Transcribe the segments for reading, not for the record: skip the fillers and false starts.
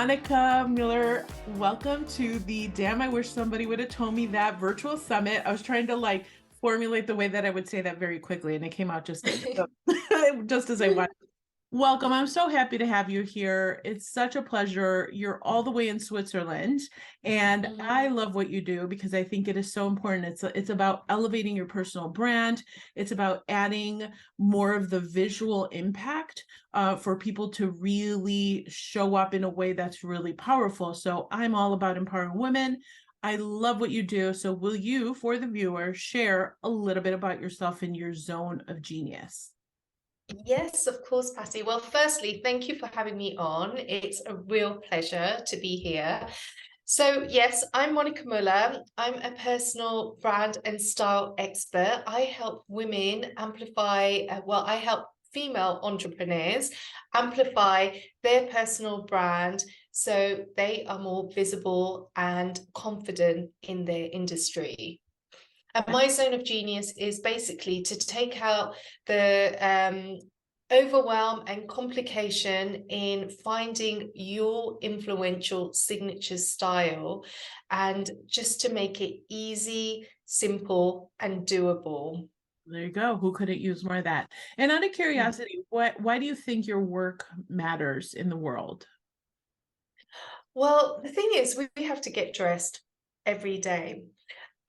Monika Mueller, welcome to the Damn I Wish Somebody Would Have Told Me That virtual summit. I was trying to formulate the way that I would say that very quickly, and it came out just just as I wanted. Welcome. I'm so happy to have you here. It's such a pleasure. You're all the way in Switzerland, and I love what you do because I think it is so important. It's about elevating your personal brand. It's about adding more of the visual impact for people to really show up in a way that's really powerful. So I'm all about empowering women. I love what you do. So will you, for the viewer, share a little bit about yourself and your zone of genius? Yes, of course, Patty. Well, firstly, thank you for having me on. It's a real pleasure to be here. So, yes, I'm Monika Mueller. I'm a personal brand and style expert. I help women amplify, I help female entrepreneurs amplify their personal brand so they are more visible and confident in their industry. And my zone of genius is basically to take out the overwhelm and complication in finding your influential signature style and just to make it easy, simple, and doable. There you go. Who couldn't use more of that? And out of curiosity, why do you think your work matters in the world? Well, the thing is, we have to get dressed every day.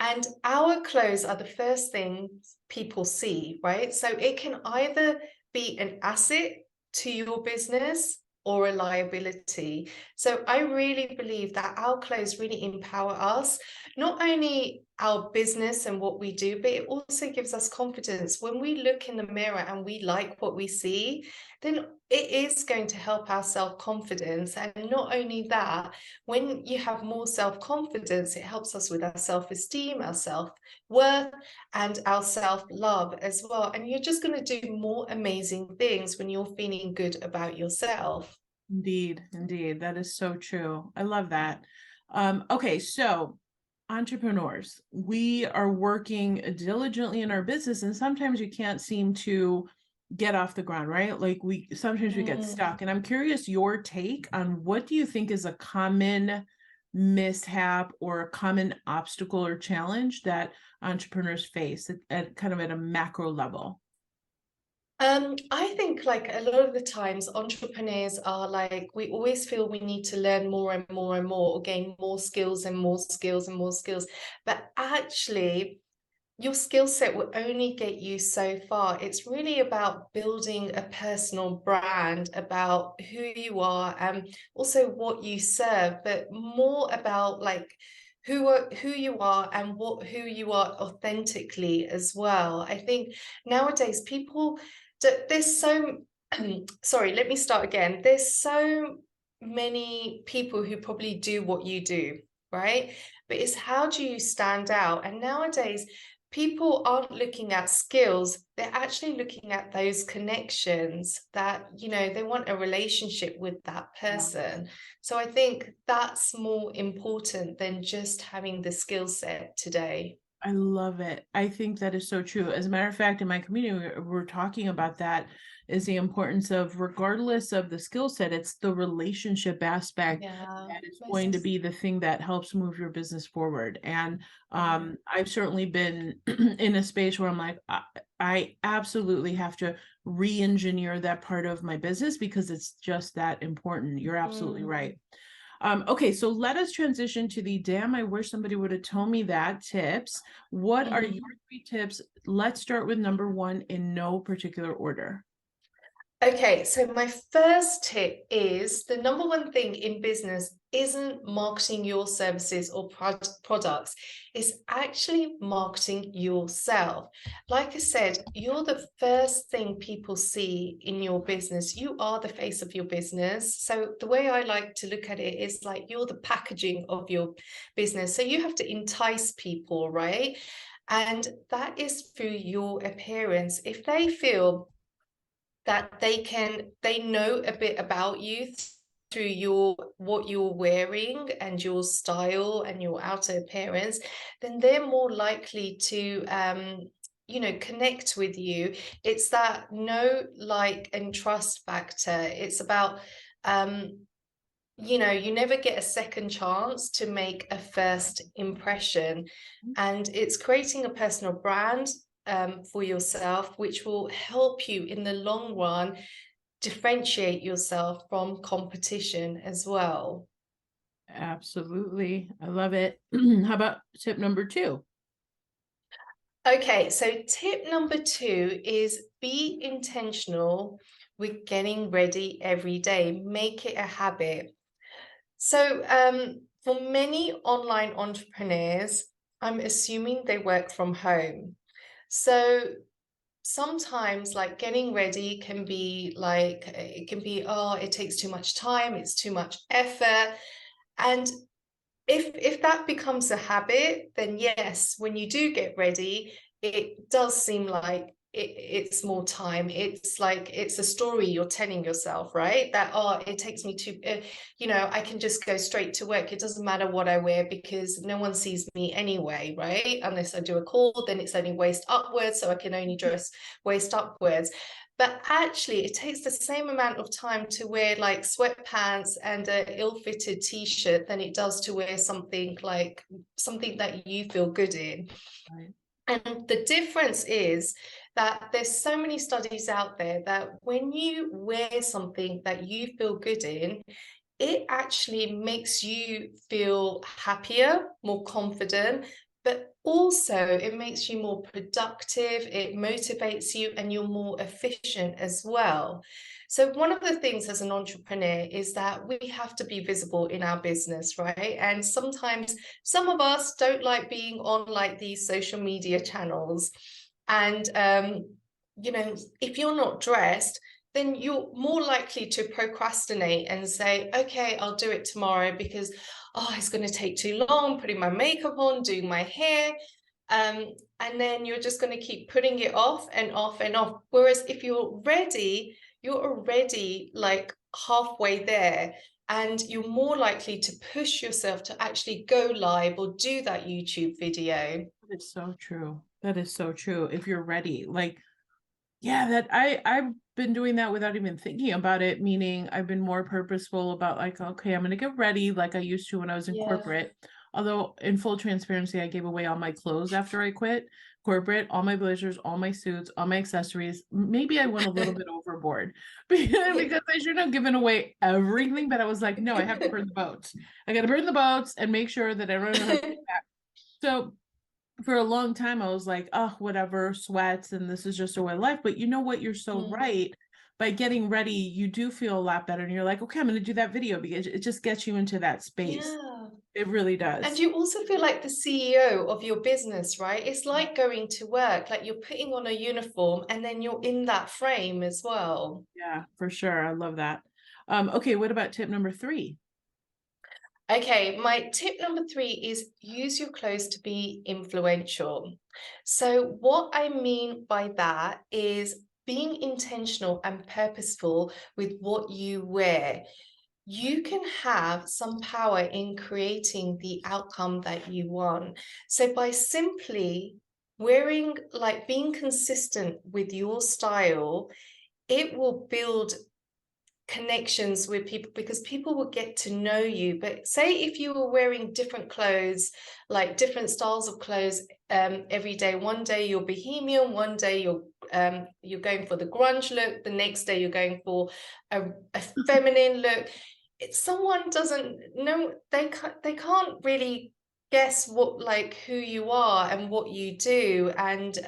And our clothes are the first things people see, right? So it can either be an asset to your business or a liability. So I really believe that our clothes really empower us, not only our business and what we do, but it also gives us confidence. When we look in the mirror and we like what we see, then it is going to help our self-confidence. And not only that, when you have more self-confidence, it helps us with our self-esteem, our self-worth, and our self-love as well. And you're just going to do more amazing things when you're feeling good about yourself. Indeed, indeed. That is so true. I love that. Okay, so entrepreneurs, we are working diligently in our business, and sometimes we can't seem to get off the ground, right? Like we sometimes we get stuck. And I'm curious your take on what do you think is a common mishap or a common obstacle or challenge that entrepreneurs face at kind of at a macro level? I think like a lot of the times entrepreneurs are like, we always feel we need to learn more and more and more, or gain more skills and more skills and more skills. But actually, your skill set will only get you so far. It's really about building a personal brand, about who you are and also what you serve, but more about like who you are and who you are authentically as well. I think nowadays people there's so sorry, let me start again. There's so many people who probably do what you do, right? But it's how do you stand out? And nowadays people aren't looking at skills, they're actually looking at those connections that, they want a relationship with that person. So I think that's more important than just having the skill set today. I love it. I think that is so true. As a matter of fact, in my community, we're talking about that is the importance of, regardless of the skill set, it's the relationship aspect Yeah, that is going to most. be the thing that helps move your business forward. And I've certainly been in a space where I'm like, I absolutely have to re-engineer that part of my business because it's just that important. You're absolutely Mm, right. Okay, so let us transition to the damn, I wish somebody would have told me that tips. What are your mhm. 3 tips? Let's start with number one in no particular order. Okay, so my first tip is the number one thing in business isn't marketing your services or products, it's actually marketing yourself. Like I said, you're the first thing people see in your business. You are the face of your business. So the way I like to look at it is like you're the packaging of your business. So you have to entice people, right? And that is through your appearance. If they feel that they know a bit about you through your what you're wearing and your style and your outer appearance, then they're more likely to connect with you. It's that know, like, and trust factor. It's about um you never get a second chance to make a first impression. And it's creating a personal brand for yourself, which will help you in the long run differentiate yourself from competition as well. Absolutely. I love it. How about tip number 2? Okay, so tip number 2 is be intentional with getting ready every day. Make it a habit. So, for many online entrepreneurs, I'm assuming they work from home. So sometimes, like getting ready can be like, it can be, oh, it takes too much time, it's too much effort. And if that becomes a habit, then yes, when you do get ready, it does seem like it's more time. It's like it's a story you're telling yourself, right? That, oh, it takes me to, I can just go straight to work. It doesn't matter what I wear because no one sees me anyway, right? Unless I do a call, then it's only waist upwards, so I can only dress waist upwards. But actually, it takes the same amount of time to wear like sweatpants and a ill-fitted t-shirt than it does to wear something like something that you feel good in. Right. And the difference is that there's so many studies out there that when you wear something that you feel good in, it actually makes you feel happier, more confident, but also it makes you more productive, it motivates you, and you're more efficient as well. So, one of the things as an entrepreneur is that we have to be visible in our business, right? And sometimes some of us don't like being on like these social media channels. And, if you're not dressed, then you're more likely to procrastinate and say, okay, I'll do it tomorrow because, oh, it's going to take too long putting my makeup on, doing my hair. And then you're just going to keep putting it off and off and off. Whereas if you're ready, you're already like halfway there. And you're more likely to push yourself to actually go live or do that YouTube video. That is so true. That is so true. If you're ready, like, yeah, that I've been doing that without even thinking about it, meaning I've been more purposeful about like, okay, I'm gonna get ready like I used to when I was in Yeah. corporate. Although in full transparency, I gave away all my clothes after I quit corporate, all my blazers, all my suits, all my accessories. Maybe I went a little bit overboard because I shouldn't have given away everything, but I was like, no, I have to burn the boats. I gotta burn the boats and make sure that everyone has it back. So for a long time I was like, oh, whatever, sweats, and this is just a way of life. But you know what? You're so Mm, right. By getting ready, you do feel a lot better. And you're like, okay, I'm going to do that video because it just gets you into that space. yeah. It really And does. you also feel like the CEO of your business, right? It's like going to work, like you're putting on a uniform and then you're in that frame as well. Yeah, for sure. I love that. Okay, what about tip number 3? Okay, my tip number 3 is use your clothes to be influential. So, what I mean by that is being intentional and purposeful with what you wear. You can have some power in creating the outcome that you want. So, by simply wearing, like being consistent with your style, it will build connections with people because people will get to know you. But say if you were wearing different clothes, like different styles of clothes every day. One day you're bohemian, one day you're going for the grunge look, the next day you're going for a feminine look. Someone doesn't know, they can't really guess what, like, who you are and what you do, and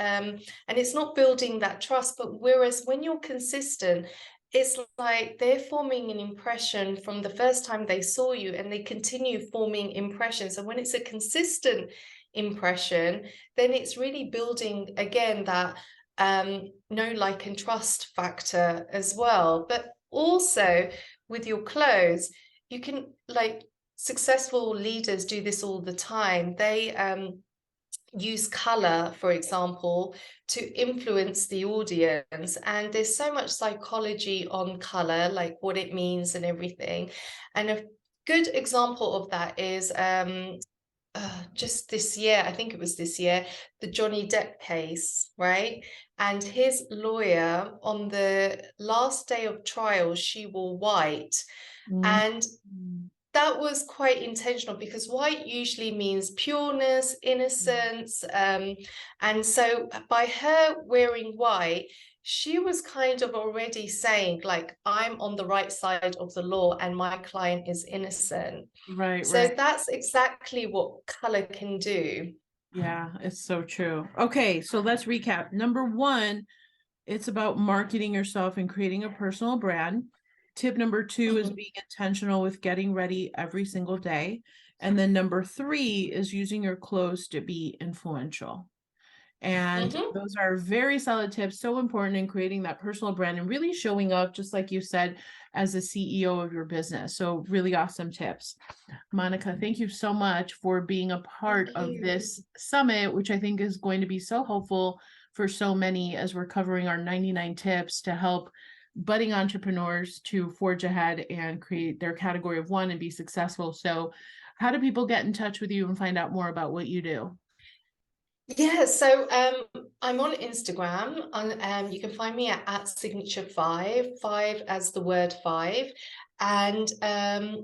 it's not building that trust. But whereas when you're consistent, it's like they're forming an impression from the first time they saw you, and they continue forming impressions. And when it's a consistent impression, then it's really building again that know, like, and trust factor as well. But also with your clothes, you can, like, successful leaders do this all the time. They use color, for example, to influence the audience. And there's so much psychology on color, like what it means and everything. And a good example of that is just this year, I think it was this year, the Johnny Depp case, right? And his lawyer, on the last day of trial, she wore white. Mm. And that was quite intentional because white usually means pureness, innocence. And so by her wearing white, she was kind of already saying, like, I'm on the right side of the law and my client is innocent. Right, So right. that's exactly what color can do. Yeah, it's so true. Okay, so let's recap. Number one, it's about marketing yourself and creating a personal brand. Tip number two is Mhm. being intentional with getting ready every single day. And then number three is using your clothes to be influential. And Mhm. those are very solid tips, so important in creating that personal brand and really showing up, just like you said, as a CEO of your business. So, really awesome tips. Monika, thank you so much for being a part Thank of you. this summit, which I think is going to be so helpful for so many as we're covering our 99 tips to help budding entrepreneurs to forge ahead and create their category of one and be successful. So, how do people get in touch with you and find out more about what you do? Yeah, so I'm on Instagram. You can find me at signature 5 as the word five. And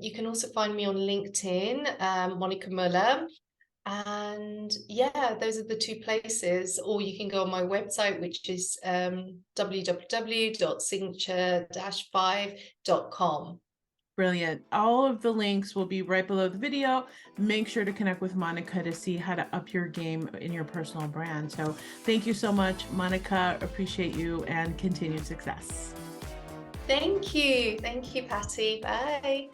you can also find me on LinkedIn, Monika Mueller. And yeah, those are the two places. Or you can go on my website, which is www.signature-5.com. Brilliant. All of the links will be right below the video. Make sure to connect with Monika to see how to up your game in your personal brand. So, thank you so much, Monika. Appreciate you and continued success. Thank you. Thank you, Patty. Bye.